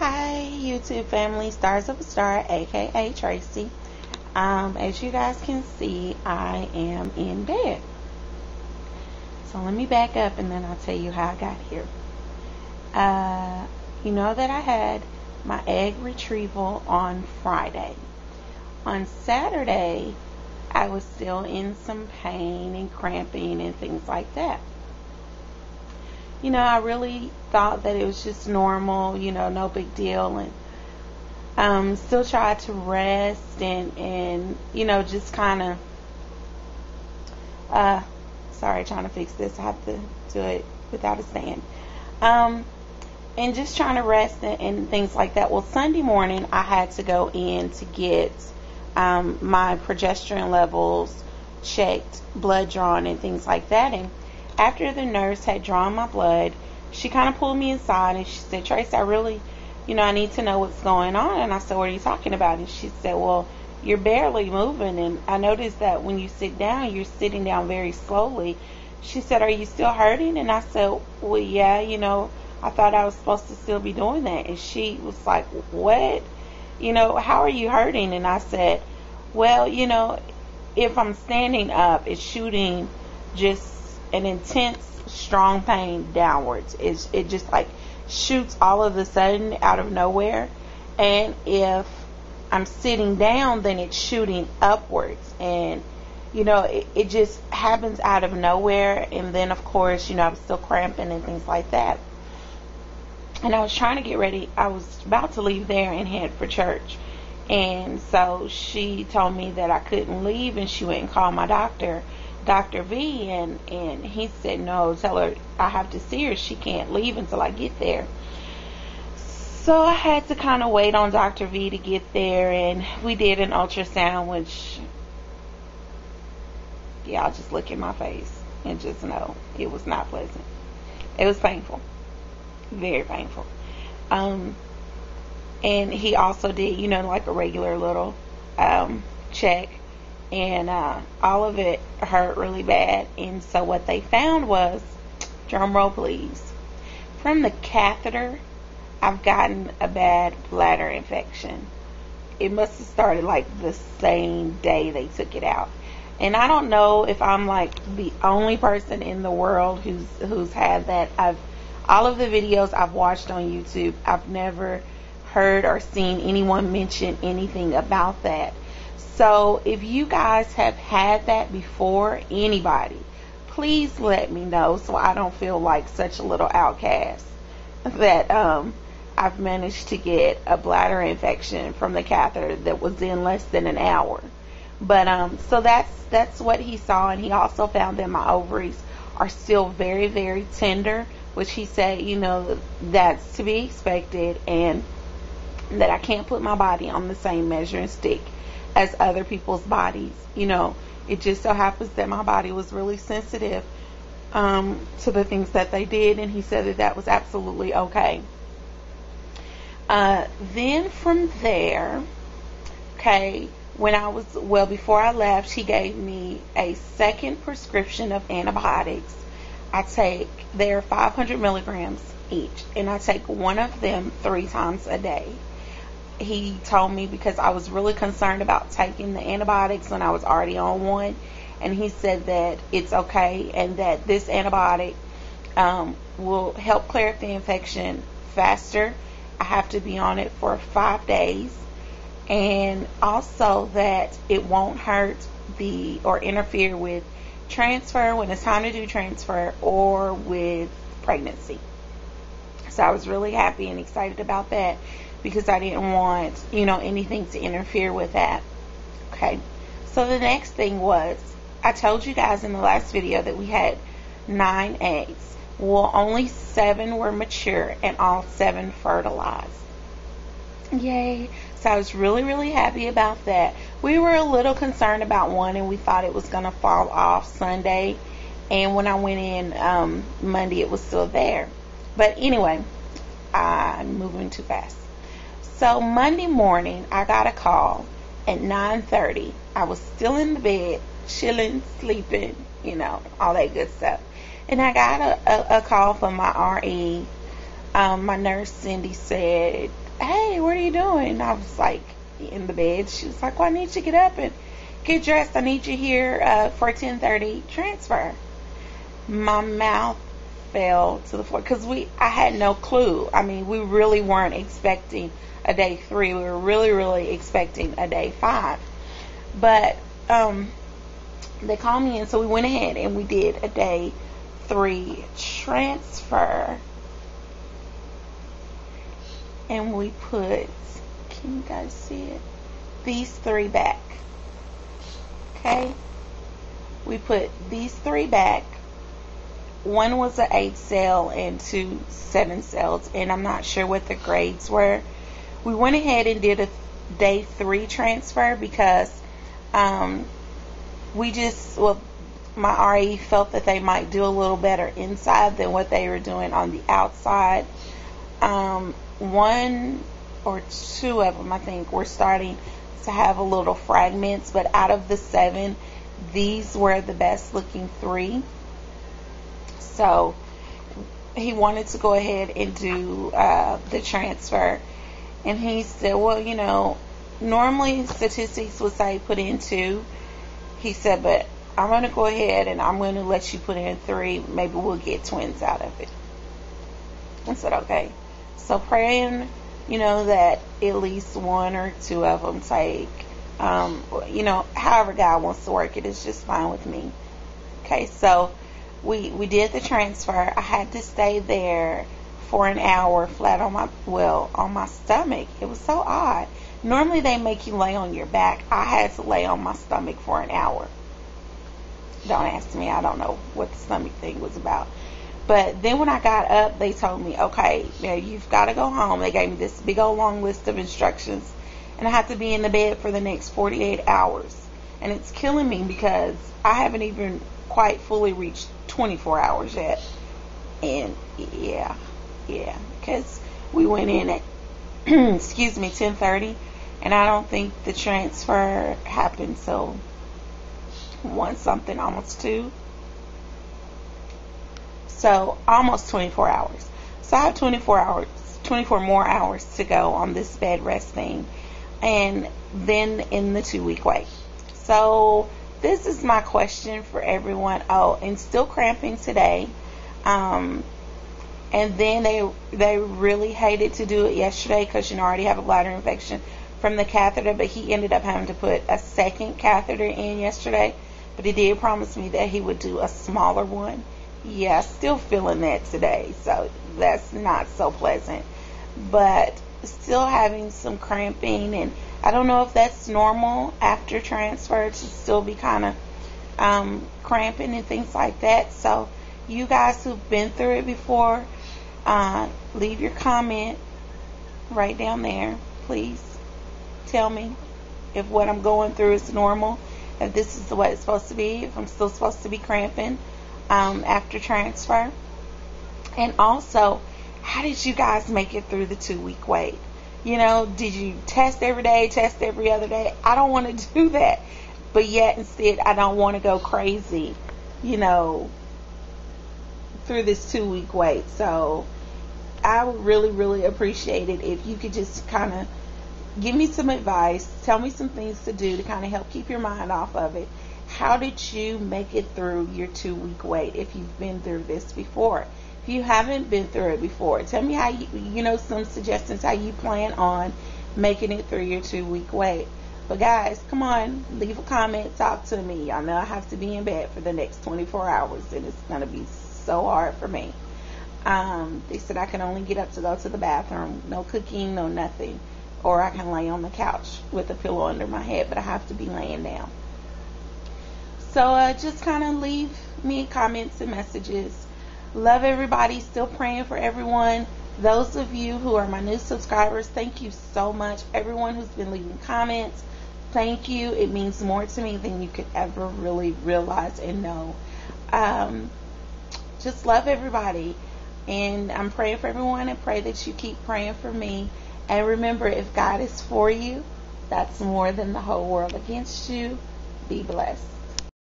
Hi, YouTube family, Stars of a Star, aka Tracy. As you guys can see, I am in bed. So let me back up and then I'll tell you how I got here. You know that I had my egg retrieval on Friday. On Saturday, I was still in some pain and cramping and things like that. You know, I really thought that it was just normal, no big deal, and still tried to rest and just kind of, sorry, trying to fix this. I have to do it without a stand. And just trying to rest and things like that. Well, Sunday morning, I had to go in to get my progesterone levels checked, blood drawn, and things like that. And after the nurse had drawn my blood, she kind of pulled me inside and she said, Tracy, I really, I need to know what's going on. And I said, what are you talking about? And she said, well, you're barely moving. And I noticed that when you sit down, you're sitting down very slowly. She said, are you still hurting? And I said, well, yeah, I thought I was supposed to still be doing that. And she was like, what? How are you hurting? And I said, well, if I'm standing up, it's shooting just an intense, strong pain downwards. It just like shoots all of a sudden out of nowhere. And if I'm sitting down, then it's shooting upwards. And, it just happens out of nowhere. And then, of course, I was still cramping and things like that. And I was trying to get ready. I was about to leave there and head for church. And so she told me that I couldn't leave, and she went and called my doctor, Dr. V, and he said, no, tell her I have to see her. She can't leave until I get there. So I had to kind of wait on Dr. V to get there, and we did an ultrasound, which, I'll just look at my face and just know it was not pleasant. It was painful. Very painful. And he also did, like a regular little check. And all of it hurt really bad. And so what they found was, drum roll please, from the catheter, I've gotten a bad bladder infection. It must have started like the same day they took it out. And I don't know if I'm like the only person in the world who's had that. All of the videos I've watched on YouTube, I've never heard or seen anyone mention anything about that. So if you guys have had that before, anybody, please let me know so I don't feel like such a little outcast that I've managed to get a bladder infection from the catheter that was in less than an hour. But so that's what he saw, and he also found that my ovaries are still very, very tender, which he said, that's to be expected, and that I can't put my body on the same measuring stick as other people's bodies. It just so happens that my body was really sensitive to the things that they did, and he said that was absolutely okay. Then from there, before I left, he gave me a second prescription of antibiotics. They're 500 milligrams each, and I take one of them 3 times a day. He told me, because I was really concerned about taking the antibiotics when I was already on one, and he said that it's okay, and that this antibiotic will help clear up the infection faster. I have to be on it for 5 days, and also that it won't hurt or interfere with transfer when it's time to do transfer, or with pregnancy. So I was really happy and excited about that, because I didn't want anything to interfere with that. So the next thing was, I told you guys in the last video that we had 9 eggs. Well, only 7 were mature and all 7 fertilized. Yay. So I was really, really happy about that. We were a little concerned about one, and we thought it was going to fall off Sunday. And when I went in Monday, it was still there. But anyway, I'm moving too fast. So Monday morning, I got a call at 9:30. I was still in the bed, chilling, sleeping, all that good stuff. And I got a call from my RE. My nurse, Cindy, said, hey, what are you doing? And I was like, in the bed. She was like, well, I need you to get up and get dressed. I need you here for a 10:30 transfer. My mouth fell to the floor because I had no clue. I mean, we really weren't expecting a day 3. We were really expecting a day 5. But they called me in, so we went ahead and we did a day 3 transfer. And we put, can you guys see it? These 3 back. Okay? We put these 3 back. One was an 8 cell and 2 7 cells, and I'm not sure what the grades were. We went ahead and did a day 3 transfer because my RE felt that they might do a little better inside than what they were doing on the outside. 1 or 2 of them, I think, were starting to have a little fragments, but out of the 7, these were the best looking 3. So he wanted to go ahead and do the transfer, and he said, well, normally statistics would say put in 2. He said, but I'm going to go ahead and I'm going to let you put in 3. Maybe we'll get twins out of it. I said, okay. So praying, that at least 1 or 2 of them take, however God wants to work it is just fine with me. Okay, so we did the transfer. I had to stay there for an hour flat on my stomach. It was so odd. Normally they make you lay on your back. I had to lay on my stomach for an hour. Don't ask me. I don't know what the stomach thing was about. But then when I got up, they told me, okay, now you've got to go home. They gave me this big old long list of instructions, and I have to be in the bed for the next 48 hours. And it's killing me because I haven't even quite fully reached 24 hours yet. And yeah, because we went in at, 10:30, and I don't think the transfer happened till 1 something, almost 2. So almost 24 hours. So I have 24 more hours to go on this bed rest thing, and then in the 2-week wait. So this is my question for everyone. Oh, and still cramping today. And then they really hated to do it yesterday because I already have a bladder infection from the catheter, but he ended up having to put a second catheter in yesterday. But he did promise me that he would do a smaller one. Yeah, still feeling that today, so that's not so pleasant. But still having some cramping, and I don't know if that's normal after transfer to still be kind of cramping and things like that. So you guys who've been through it before, leave your comment right down there. Please tell me if what I'm going through is normal, if this is the way it's supposed to be, if I'm still supposed to be cramping after transfer. And also, how did you guys make it through the 2-week wait? Did you test every day, test every other day? I don't want to do that, but yet instead I don't want to go crazy through this 2-week wait. So I would really appreciate it if you could just kind of give me some advice, tell me some things to do to kind of help keep your mind off of it. How did you make it through your 2-week wait if you've been through this before? If you haven't been through it before, tell me how some suggestions how you plan on making it through your 2-week wait. But guys, come on, leave a comment, talk to me. Y'all know I have to be in bed for the next 24 hours, and it's going to be so hard for me. They said I can only get up to go to the bathroom. No cooking, no nothing. Or I can lay on the couch with a pillow under my head, but I have to be laying down. So just kind of leave me comments and messages. Love everybody. Still praying for everyone. Those of you who are my new subscribers, thank you so much. Everyone who's been leaving comments, thank you. It means more to me than you could ever really realize and know. Just love everybody. And I'm praying for everyone, and pray that you keep praying for me. And remember, if God is for you, that's more than the whole world against you. Be blessed.